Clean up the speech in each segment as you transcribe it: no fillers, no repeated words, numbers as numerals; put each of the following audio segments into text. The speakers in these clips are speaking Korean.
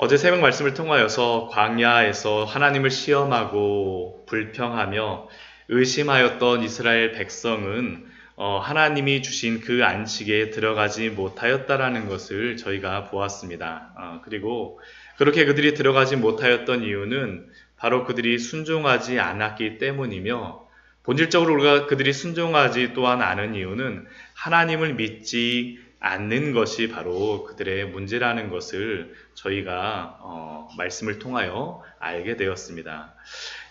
어제 새벽 말씀을 통하여서 광야에서 하나님을 시험하고 불평하며 의심하였던 이스라엘 백성은 하나님이 주신 그 안식에 들어가지 못하였다라는 것을 저희가 보았습니다. 그리고 그렇게 그들이 들어가지 못하였던 이유는 바로 그들이 순종하지 않았기 때문이며, 본질적으로 우리가 그들이 순종하지 또한 않은 이유는 하나님을 믿지 않는 것이 바로 그들의 문제라는 것을 저희가 말씀을 통하여 알게 되었습니다.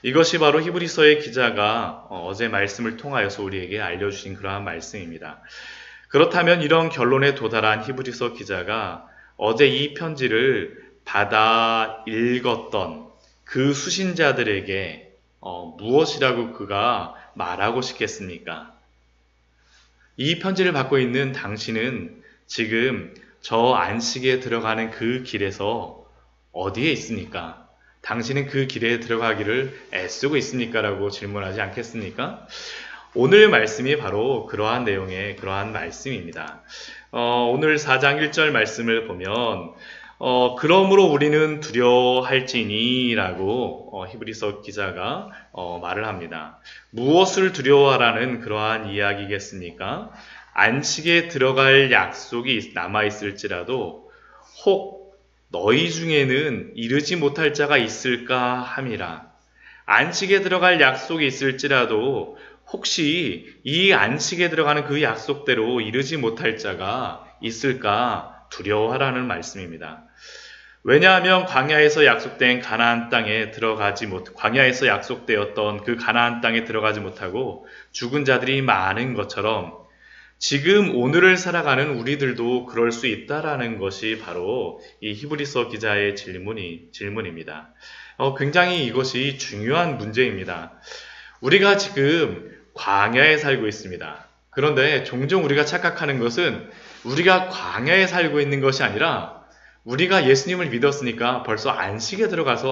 이것이 바로 히브리서의 기자가 어제 말씀을 통하여서 우리에게 알려주신 그러한 말씀입니다. 그렇다면 이런 결론에 도달한 히브리서 기자가 어제 이 편지를 받아 읽었던 그 수신자들에게 무엇이라고 그가 말하고 싶겠습니까? 이 편지를 받고 있는 당신은 지금 저 안식에 들어가는 그 길에서 어디에 있습니까? 당신은 그 길에 들어가기를 애쓰고 있습니까? 라고 질문하지 않겠습니까? 오늘 말씀이 바로 그러한 내용의 그러한 말씀입니다. 오늘 4장 1절 말씀을 보면 그러므로 우리는 두려워할지니 라고 히브리서 기자가 말을 합니다. 무엇을 두려워하라는 그러한 이야기겠습니까? 안식에 들어갈 약속이 남아있을지라도 혹 너희 중에는 이르지 못할 자가 있을까 함이라. 안식에 들어갈 약속이 있을지라도 혹시 이 안식에 들어가는 그 약속대로 이르지 못할 자가 있을까 두려워하라는 말씀입니다. 왜냐하면 광야에서 약속된 가나안 땅에 광야에서 약속되었던 그 가나안 땅에 들어가지 못하고 죽은 자들이 많은 것처럼 지금 오늘을 살아가는 우리들도 그럴 수 있다라는 것이 바로 이 히브리서 기자의 질문입니다. 굉장히 이것이 중요한 문제입니다. 우리가 지금 광야에 살고 있습니다. 그런데 종종 우리가 착각하는 것은 우리가 광야에 살고 있는 것이 아니라 우리가 예수님을 믿었으니까 벌써 안식에 들어가서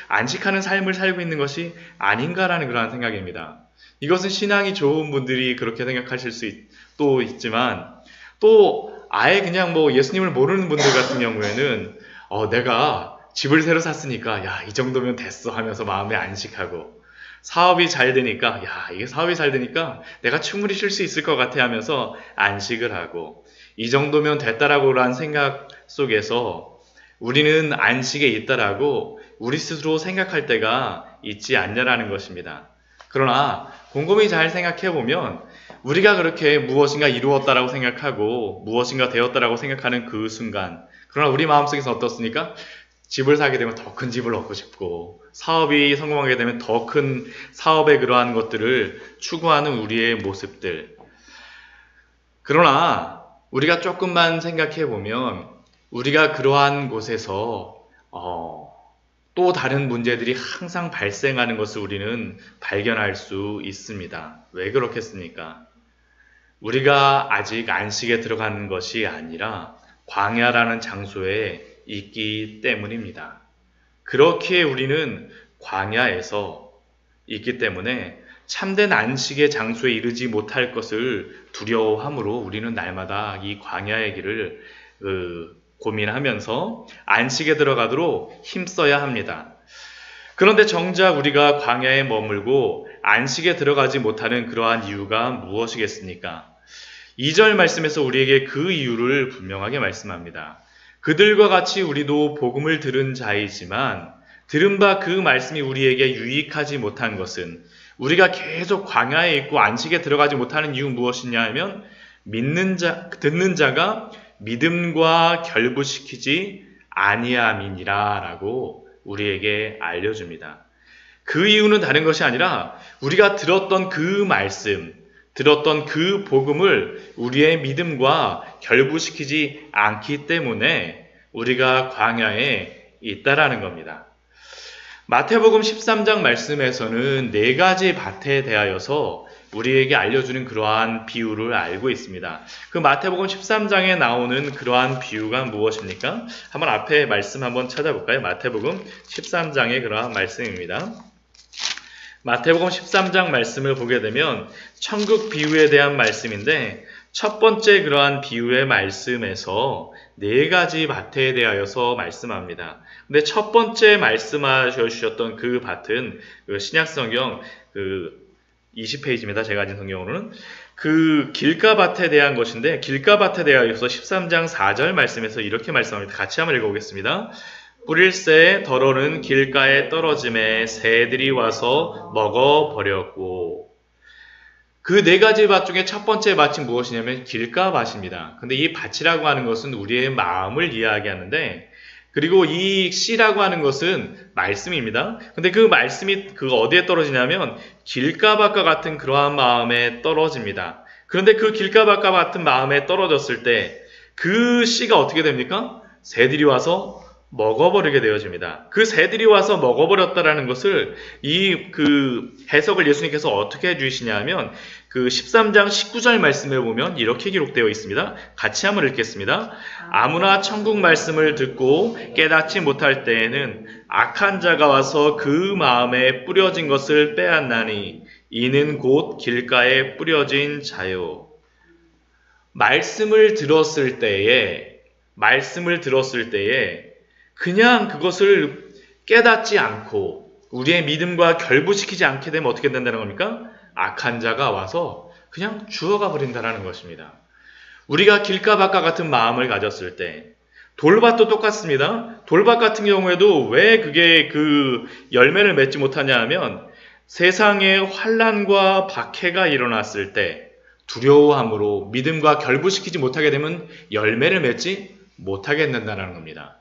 안식하는 삶을 살고 있는 것이 아닌가라는 그런 생각입니다. 이것은 신앙이 좋은 분들이 그렇게 생각하실 수도 있지만, 또 아예 그냥 예수님을 모르는 분들 같은 경우에는 내가 집을 새로 샀으니까 이 정도면 됐어 하면서 마음에 안식하고, 사업이 잘 되니까 이게 사업이 잘 되니까 내가 충분히 쉴 수 있을 것 같아 하면서 안식을 하고, 이 정도면 됐다라고 한 생각 속에서 우리는 안식에 있다라고 우리 스스로 생각할 때가 있지 않냐라는 것입니다. 그러나 곰곰이 잘 생각해보면 우리가 그렇게 무엇인가 이루었다라고 생각하고 무엇인가 되었다라고 생각하는 그 순간, 그러나 우리 마음속에서 어떻습니까? 집을 사게 되면 더 큰 집을 얻고 싶고, 사업이 성공하게 되면 더 큰 사업의 그러한 것들을 추구하는 우리의 모습들. 그러나 우리가 조금만 생각해보면 우리가 그러한 곳에서 또 다른 문제들이 항상 발생하는 것을 우리는 발견할 수 있습니다. 왜 그렇겠습니까? 우리가 아직 안식에 들어가는 것이 아니라 광야라는 장소에 있기 때문입니다. 그렇기에 우리는 광야에서 있기 때문에 참된 안식의 장소에 이르지 못할 것을 두려워하므로 우리는 날마다 이 광야의 길을 고민하면서 안식에 들어가도록 힘써야 합니다. 그런데 정작 우리가 광야에 머물고 안식에 들어가지 못하는 그러한 이유가 무엇이겠습니까? 2절 말씀에서 우리에게 그 이유를 분명하게 말씀합니다. 그들과 같이 우리도 복음을 들은 자이지만 들은 바 그 말씀이 우리에게 유익하지 못한 것은, 우리가 계속 광야에 있고 안식에 들어가지 못하는 이유 무엇이냐 하면 듣는 자가 믿음과 결부시키지 아니함이니라 라고 우리에게 알려줍니다. 그 이유는 다른 것이 아니라 우리가 들었던 그 말씀, 들었던 그 복음을 우리의 믿음과 결부시키지 않기 때문에 우리가 광야에 있다라는 겁니다. 마태복음 13장 말씀에서는 4가지 밭에 대하여서 우리에게 알려주는 그러한 비유를 알고 있습니다. 그 마태복음 13장에 나오는 그러한 비유가 무엇입니까? 한번 앞에 말씀 한번 찾아볼까요? 마태복음 13장의 그러한 말씀입니다. 마태복음 13장 말씀을 보게 되면 천국 비유에 대한 말씀인데, 첫 번째 그러한 비유의 말씀에서 네 가지 밭에 대하여서 말씀합니다. 근데 첫 번째 말씀하셔 주셨던 그 밭은 그 신약성경 그 20페이지입니다. 제가 가진 성경으로는 그 길가밭에 대한 것인데, 길가밭에 대하여서 13장 4절 말씀에서 이렇게 말씀합니다. 같이 한번 읽어보겠습니다. 뿌릴새 덜어는 길가에 떨어짐에 새들이 와서 먹어버렸고. 그 네 가지 밭 중에 첫 번째 밭이 무엇이냐면 길가밭입니다. 근데 이 밭이라고 하는 것은 우리의 마음을 이야기하는데, 그리고 이 씨라고 하는 것은 말씀입니다. 근데 그 말씀이 어디에 떨어지냐면 길가밭과 같은 그러한 마음에 떨어집니다. 그런데 그 길가밭과 같은 마음에 떨어졌을 때 그 씨가 어떻게 됩니까? 새들이 와서 먹어버리게 되어집니다. 그 새들이 와서 먹어버렸다라는 것을 그 해석을 예수님께서 어떻게 해주시냐면 그 13장 19절 말씀에 보면 이렇게 기록되어 있습니다. 같이 한번 읽겠습니다. 아무나 천국 말씀을 듣고 깨닫지 못할 때에는 악한 자가 와서 그 마음에 뿌려진 것을 빼앗나니 이는 곧 길가에 뿌려진 자요. 말씀을 들었을 때에 그냥 그것을 깨닫지 않고 우리의 믿음과 결부시키지 않게 되면 어떻게 된다는 겁니까? 악한 자가 와서 그냥 주워가 버린다는 것입니다. 우리가 길가밭과 같은 마음을 가졌을 때, 돌밭도 똑같습니다. 돌밭 같은 경우에도 왜 그게 그 열매를 맺지 못하냐 하면 세상에 환난과 박해가 일어났을 때 두려워함으로 믿음과 결부시키지 못하게 되면 열매를 맺지 못하게 된다는 겁니다.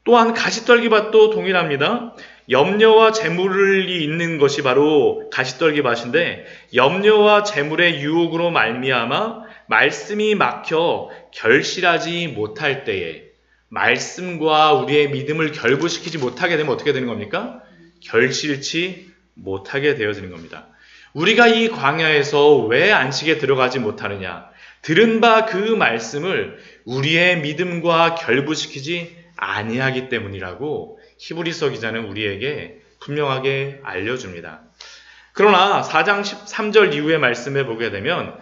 또한 가시떨기밭도 동일합니다. 염려와 재물이 있는 것이 바로 가시떨기밭인데, 염려와 재물의 유혹으로 말미암아 말씀이 막혀 결실하지 못할 때에 말씀과 우리의 믿음을 결부시키지 못하게 되면 어떻게 되는 겁니까? 결실치 못하게 되어지는 겁니다. 우리가 이 광야에서 왜 안식에 들어가지 못하느냐? 들은 바 그 말씀을 우리의 믿음과 결부시키지 아니하기 때문이라고 히브리서 기자는 우리에게 분명하게 알려줍니다. 그러나 4장 13절 이후의 말씀에 보게 되면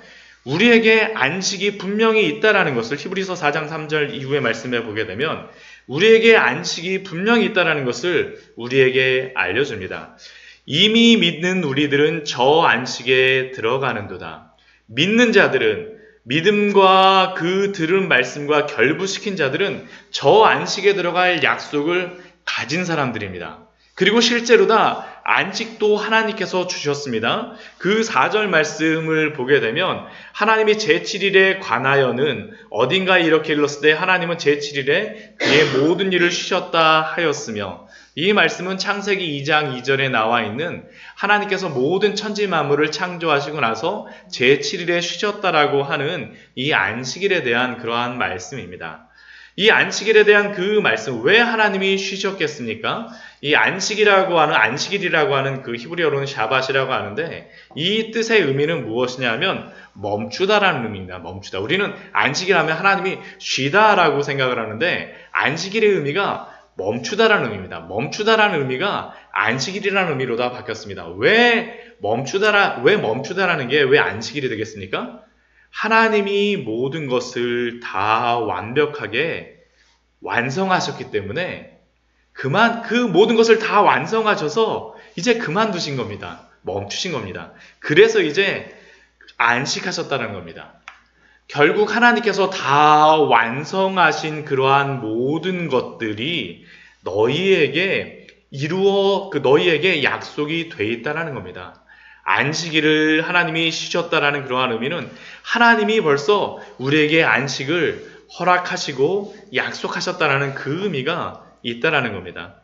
우리에게 안식이 분명히 있다라는 것을, 히브리서 4장 3절 이후의 말씀에 보게 되면 우리에게 안식이 분명히 있다라는 것을 우리에게 알려줍니다. 이미 믿는 우리들은 저 안식에 들어가는도다. 믿는 자들은, 믿음과 그 들은 말씀과 결부시킨 자들은 저 안식에 들어갈 약속을 가진 사람들입니다. 그리고 실제로다 안식도 하나님께서 주셨습니다. 그 4절 말씀을 보게 되면 하나님이 제7일에 관하여는 어딘가에 이렇게 읽었을 때 하나님은 제7일에 그의 모든 일을 쉬셨다 하였으며, 이 말씀은 창세기 2장 2절에 나와 있는 하나님께서 모든 천지 만물을 창조하시고 나서 제7일에 쉬셨다라고 하는 이 안식일에 대한 그러한 말씀입니다. 이 안식일에 대한 그 말씀, 왜 하나님이 쉬셨겠습니까? 이 안식이라고 하는, 안식일이라고 하는 그 히브리어로는 샤밧이라고 하는데, 이 뜻의 의미는 무엇이냐면 멈추다라는 의미입니다. 멈추다. 우리는 안식일하면 하나님이 쉬다라고 생각을 하는데, 안식일의 의미가 멈추다라는 의미입니다. 멈추다라는 의미가 안식일이라는 의미로 다 바뀌었습니다. 왜 멈추다라는 게 왜 안식일이 되겠습니까? 하나님이 모든 것을 다 완벽하게 완성하셨기 때문에 그 모든 것을 다 완성하셔서 이제 그만두신 겁니다. 멈추신 겁니다. 그래서 이제 안식하셨다는 겁니다. 결국 하나님께서 다 완성하신 그러한 모든 것들이 너희에게 너희에게 약속이 돼 있다는 겁니다. 안식일을 하나님이 쉬셨다라는 그러한 의미는 하나님이 벌써 우리에게 안식을 허락하시고 약속하셨다라는 그 의미가 있다라는 겁니다.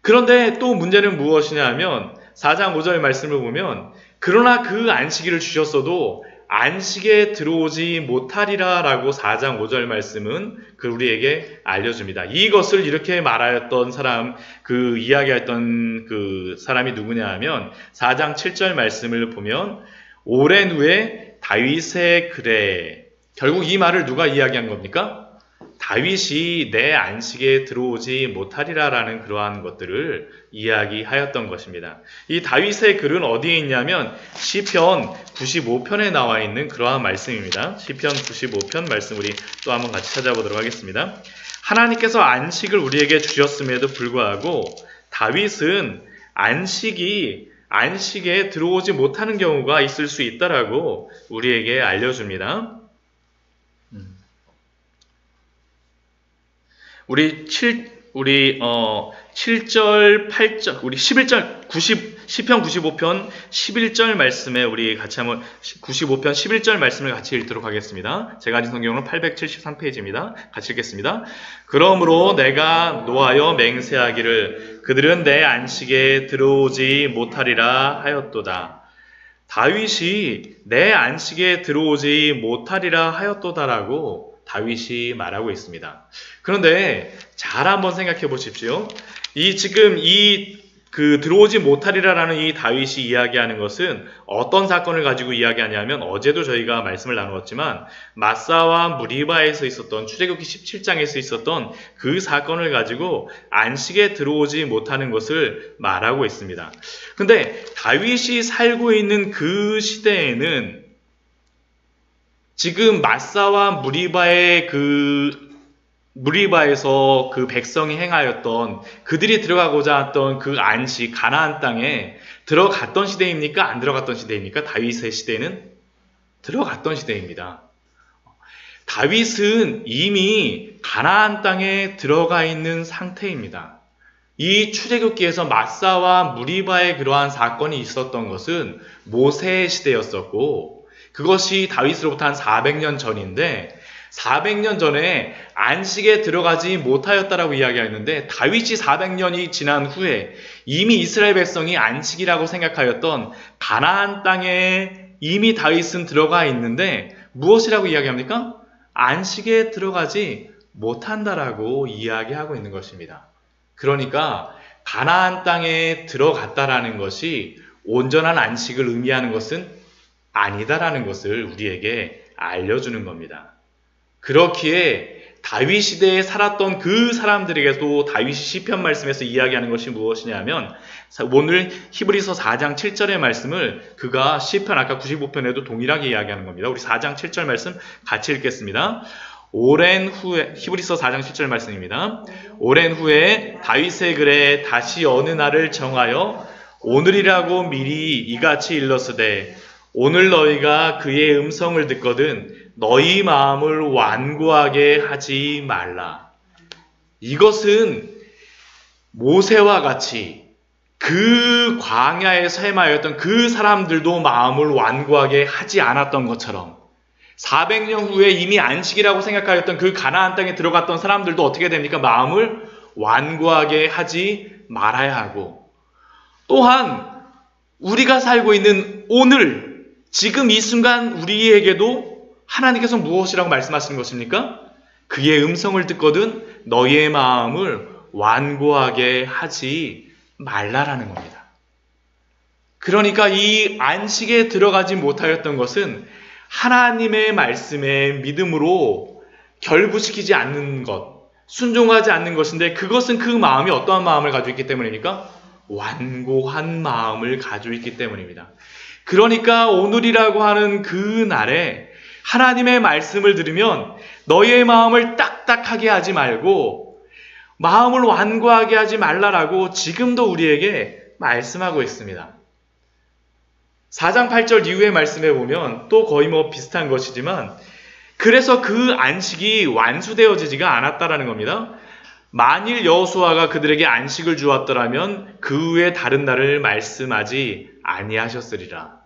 그런데 또 문제는 무엇이냐 하면 4장 5절 말씀을 보면 그러나 그 안식일을 주셨어도 안식에 들어오지 못하리라 라고 4장 5절 말씀은 우리에게 알려줍니다. 이것을 이렇게 말하였던 사람, 이야기했던 그 사람이 누구냐 하면 4장 7절 말씀을 보면 오랜 후에 다윗의 글에, 결국 이 말을 누가 이야기한 겁니까? 다윗이 내 안식에 들어오지 못하리라라는 그러한 것들을 이야기하였던 것입니다. 이 다윗의 글은 어디에 있냐면 시편 95편에 나와 있는 그러한 말씀입니다. 시편 95편 말씀 우리 또 한번 같이 찾아보도록 하겠습니다. 하나님께서 안식을 우리에게 주셨음에도 불구하고 다윗은 안식에 들어오지 못하는 경우가 있을 수 있다라고 우리에게 알려줍니다. 우리 7절, 8절, 우리 11절, 시편 95편 11절 말씀에 우리 같이 한번 95편 11절 말씀을 같이 읽도록 하겠습니다. 제가 가진 성경은 873페이지입니다. 같이 읽겠습니다. 그러므로 내가 노하여 맹세하기를 그들은 내 안식에 들어오지 못하리라 하였도다. 다윗이 내 안식에 들어오지 못하리라 하였도다라고 다윗이 말하고 있습니다. 그런데 잘 한번 생각해 보십시오. 지금 들어오지 못하리라라는 이 다윗이 이야기하는 것은 어떤 사건을 가지고 이야기하냐면 어제도 저희가 말씀을 나누었지만 마사와 무리바에서 있었던 출애굽기 17장에서 있었던 그 사건을 가지고 안식에 들어오지 못하는 것을 말하고 있습니다. 근데 다윗이 살고 있는 그 시대에는 지금 마사와 무리바에서 그 백성이 행하였던 그들이 들어가고자 했던 그 안식 가나안 땅에 들어갔던 시대입니까? 안 들어갔던 시대입니까? 다윗의 시대는 들어갔던 시대입니다. 다윗은 이미 가나안 땅에 들어가 있는 상태입니다. 이 출애굽기에서 마사와 무리바의 그러한 사건이 있었던 것은 모세의 시대였었고 그것이 다윗으로부터 한 400년 전인데 400년 전에 안식에 들어가지 못하였다라고 이야기하였는데 다윗이 400년이 지난 후에 이미 이스라엘 백성이 안식이라고 생각하였던 가나안 땅에 이미 다윗은 들어가 있는데 무엇이라고 이야기합니까? 안식에 들어가지 못한다라고 이야기하고 있는 것입니다. 그러니까 가나안 땅에 들어갔다라는 것이 온전한 안식을 의미하는 것은 아니다라는 것을 우리에게 알려주는 겁니다. 그렇기에 다윗 시대에 살았던 그 사람들에게도 다윗이 시편 말씀에서 이야기하는 것이 무엇이냐면 오늘 히브리서 4장 7절의 말씀을 그가 시편 아까 95편에도 동일하게 이야기하는 겁니다. 우리 4장 7절 말씀 같이 읽겠습니다. 오랜 후에 히브리서 4장 7절 말씀입니다. 오랜 후에 다윗의 글에 다시 어느 날을 정하여 오늘이라고 미리 이같이 일렀으되 오늘 너희가 그의 음성을 듣거든 너희 마음을 완고하게 하지 말라. 이것은 모세와 같이 그 광야에서 헤매였던 그 사람들도 마음을 완고하게 하지 않았던 것처럼 400년 후에 이미 안식이라고 생각하였던 그 가나안 땅에 들어갔던 사람들도 어떻게 됩니까? 마음을 완고하게 하지 말아야 하고 또한 우리가 살고 있는 오늘 지금 이 순간 우리에게도 하나님께서 무엇이라고 말씀하시는 것입니까? 그의 음성을 듣거든 너희의 마음을 완고하게 하지 말라라는 겁니다. 그러니까 이 안식에 들어가지 못하였던 것은 하나님의 말씀에 믿음으로 결부시키지 않는 것, 순종하지 않는 것인데 그것은 그 마음이 어떠한 마음을 가지고 있기 때문입니까? 완고한 마음을 가지고 있기 때문입니다. 그러니까 오늘이라고 하는 그 날에 하나님의 말씀을 들으면 너희의 마음을 딱딱하게 하지 말고 마음을 완고하게 하지 말라라고 지금도 우리에게 말씀하고 있습니다. 4장 8절 이후의 말씀에 보면 또 거의 비슷한 것이지만 그래서 그 안식이 완수되어지지가 않았다라는 겁니다. 만일 여호수아가 그들에게 안식을 주었더라면 그 후에 다른 날을 말씀하지 아니하셨으리라.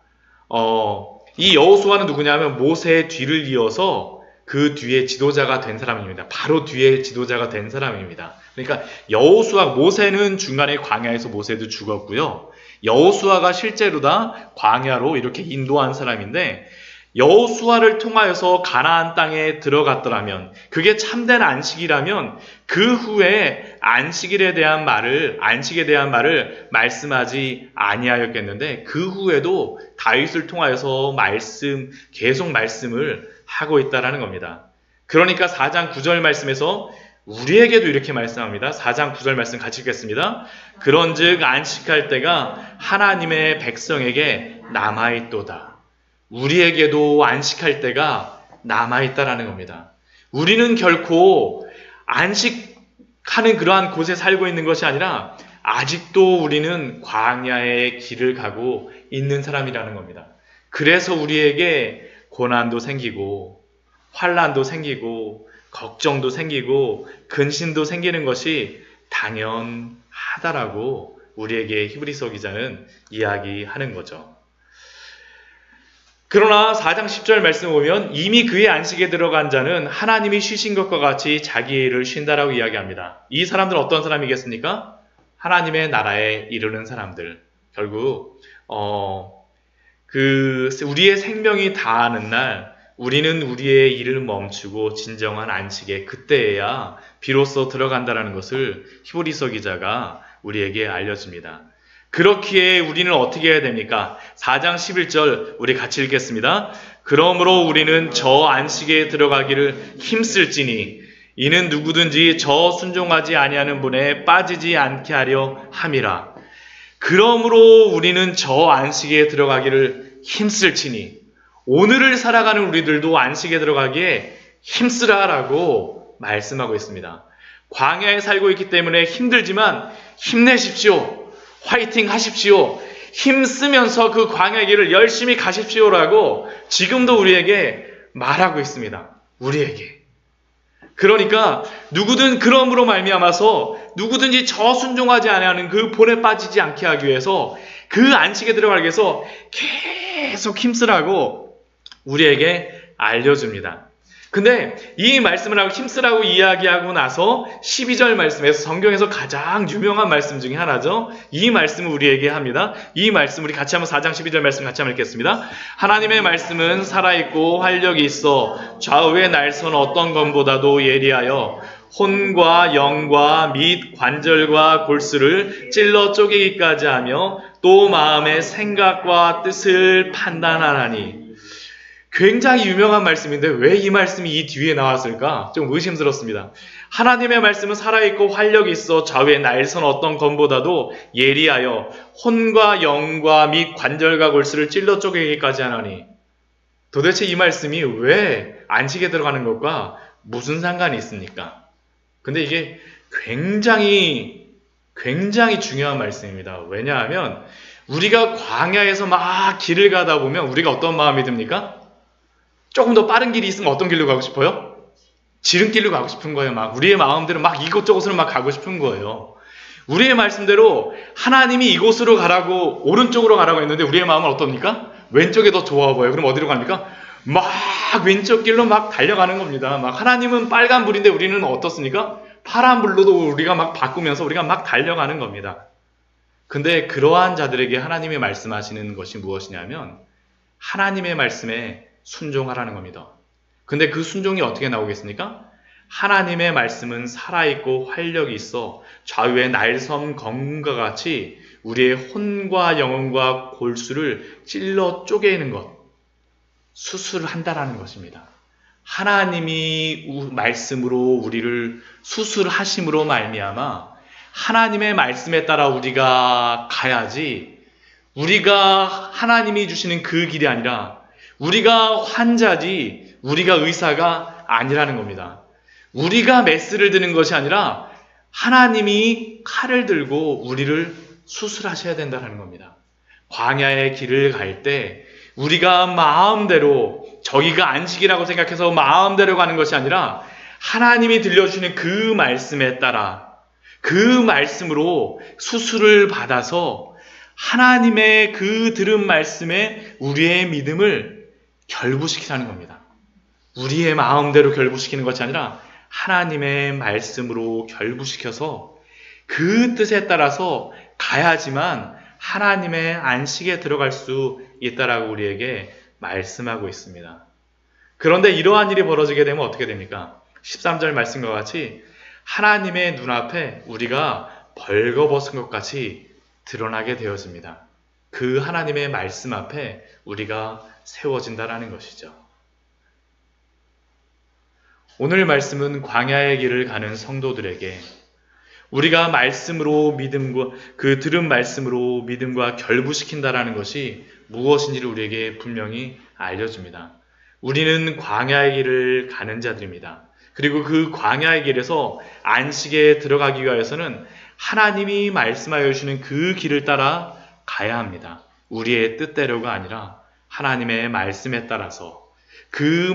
이 여호수아는 누구냐면 모세의 뒤를 이어서 그 뒤에 지도자가 된 사람입니다. 바로 뒤에 지도자가 된 사람입니다. 그러니까 여호수아, 모세는 중간에 광야에서 모세도 죽었고요. 여호수아가 실제로 다 광야로 이렇게 인도한 사람인데 여호수아를 통하여서 가나안 땅에 들어갔더라면 그게 참된 안식이라면 그 후에 안식에 대한 말을 말씀하지 아니하였겠는데 그 후에도 다윗을 통하여서 계속 말씀을 하고 있다라는 겁니다. 그러니까 4장 9절 말씀에서 우리에게도 이렇게 말씀합니다. 4장 9절 말씀 같이 읽겠습니다. 그런즉 안식할 때가 하나님의 백성에게 남아있도다. 우리에게도 안식할 때가 남아있다라는 겁니다. 우리는 결코 안식하는 그러한 곳에 살고 있는 것이 아니라 아직도 우리는 광야의 길을 가고 있는 사람이라는 겁니다. 그래서 우리에게 고난도 생기고 환난도 생기고 걱정도 생기고 근심도 생기는 것이 당연하다라고 우리에게 히브리서 기자는 이야기하는 거죠. 그러나 4장 10절 말씀 보면 이미 그의 안식에 들어간 자는 하나님이 쉬신 것과 같이 자기의 일을 쉰다라고 이야기합니다. 이 사람들은 어떤 사람이겠습니까? 하나님의 나라에 이르는 사람들. 결국 우리의 생명이 다하는 날 우리는 우리의 일을 멈추고 진정한 안식에 그때에야 비로소 들어간다라는 것을 히브리서 기자가 우리에게 알려줍니다. 그렇기에 우리는 어떻게 해야 됩니까? 4장 11절 우리 같이 읽겠습니다. 그러므로 우리는 저 안식에 들어가기를 힘쓸지니 이는 누구든지 저 순종하지 아니하는 분에 빠지지 않게 하려 함이라. 그러므로 우리는 저 안식에 들어가기를 힘쓸지니 오늘을 살아가는 우리들도 안식에 들어가기에 힘쓰라라고 말씀하고 있습니다. 광야에 살고 있기 때문에 힘들지만 힘내십시오. 화이팅 하십시오. 힘쓰면서 그 광야의 길을 열심히 가십시오라고 지금도 우리에게 말하고 있습니다. 우리에게. 그러니까 누구든 그러므로 말미암아서 누구든지 저 순종하지 아니하는 그 본에 빠지지 않게 하기 위해서 그 안식에 들어가기 위해서 계속 힘쓰라고 우리에게 알려줍니다. 근데 이 말씀을 하고 힘쓰라고 이야기하고 나서 12절 말씀에서 성경에서 가장 유명한 말씀 중에 하나죠. 이 말씀을 우리에게 합니다. 이 말씀 우리 같이 한번 4장 12절 말씀 같이 한번 읽겠습니다. 하나님의 말씀은 살아있고 활력이 있어 좌우의 날선 어떤 검보다도 예리하여 혼과 영과 및 관절과 골수를 찔러 쪼개기까지 하며 또 마음의 생각과 뜻을 판단하나니. 굉장히 유명한 말씀인데 왜 이 말씀이 이 뒤에 나왔을까? 좀 의심스럽습니다. 하나님의 말씀은 살아있고 활력이 있어 좌우의 날선 어떤 검보다도 예리하여 혼과 영과 및 관절과 골수를 찔러 쪼개기까지 하나니. 도대체 이 말씀이 왜 안식에 들어가는 것과 무슨 상관이 있습니까? 근데 이게 굉장히 중요한 말씀입니다. 왜냐하면 우리가 광야에서 막 길을 가다 보면 우리가 어떤 마음이 듭니까? 조금 더 빠른 길이 있으면 어떤 길로 가고 싶어요? 지름길로 가고 싶은 거예요. 막 우리의 마음대로 막 이곳저곳으로 막 가고 싶은 거예요. 우리의 말씀대로 하나님이 이곳으로 가라고 오른쪽으로 가라고 했는데 우리의 마음은 어떻습니까? 왼쪽에 더 좋아 보여요. 그럼 어디로 갑니까? 막 왼쪽 길로 막 달려가는 겁니다. 막 하나님은 빨간 불인데 우리는 어떻습니까? 파란 불로도 우리가 막 바꾸면서 우리가 막 달려가는 겁니다. 근데 그러한 자들에게 하나님이 말씀하시는 것이 무엇이냐면 하나님의 말씀에 순종하라는 겁니다. 근데 그 순종이 어떻게 나오겠습니까? 하나님의 말씀은 살아있고 활력이 있어 좌우의 날섬 검과 같이 우리의 혼과 영혼과 골수를 찔러 쪼개는 것, 수술을 한다라는 것입니다. 하나님이 말씀으로 우리를 수술하심으로 말미암아 하나님의 말씀에 따라 우리가 가야지 우리가 하나님이 주시는 그 길이 아니라 우리가 환자지 우리가 의사가 아니라는 겁니다. 우리가 메스를 드는 것이 아니라 하나님이 칼을 들고 우리를 수술하셔야 된다는 겁니다. 광야의 길을 갈 때 우리가 마음대로 저기가 안식이라고 생각해서 마음대로 가는 것이 아니라 하나님이 들려주시는 그 말씀에 따라 그 말씀으로 수술을 받아서 하나님의 그 들은 말씀에 우리의 믿음을 결부시키라는 겁니다. 우리의 마음대로 결부시키는 것이 아니라 하나님의 말씀으로 결부시켜서 그 뜻에 따라서 가야지만 하나님의 안식에 들어갈 수 있다라고 우리에게 말씀하고 있습니다. 그런데 이러한 일이 벌어지게 되면 어떻게 됩니까? 13절 말씀과 같이 하나님의 눈앞에 우리가 벌거벗은 것 같이 드러나게 되어집니다. 그 하나님의 말씀 앞에 우리가 세워진다라는 것이죠. 오늘 말씀은 광야의 길을 가는 성도들에게 우리가 말씀으로 믿음과 그 들은 말씀으로 믿음과 결부시킨다라는 것이 무엇인지를 우리에게 분명히 알려줍니다. 우리는 광야의 길을 가는 자들입니다. 그리고 그 광야의 길에서 안식에 들어가기 위해서는 하나님이 말씀하여 주시는 그 길을 따라 가야 합니다. 우리의 뜻대로가 아니라 하나님의 말씀에 따라서 그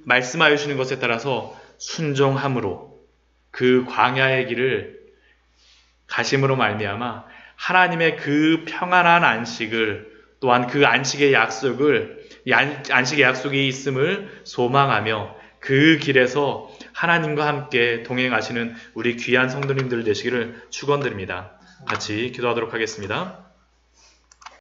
말씀하여 주시는 것에 따라서 순종함으로 그 광야의 길을 가심으로 말미암아 하나님의 그 평안한 안식을 또한 그 안식의 약속을 안식의 약속이 있음을 소망하며 그 길에서 하나님과 함께 동행하시는 우리 귀한 성도님들 되시기를 축원드립니다. 같이 기도하도록 하겠습니다.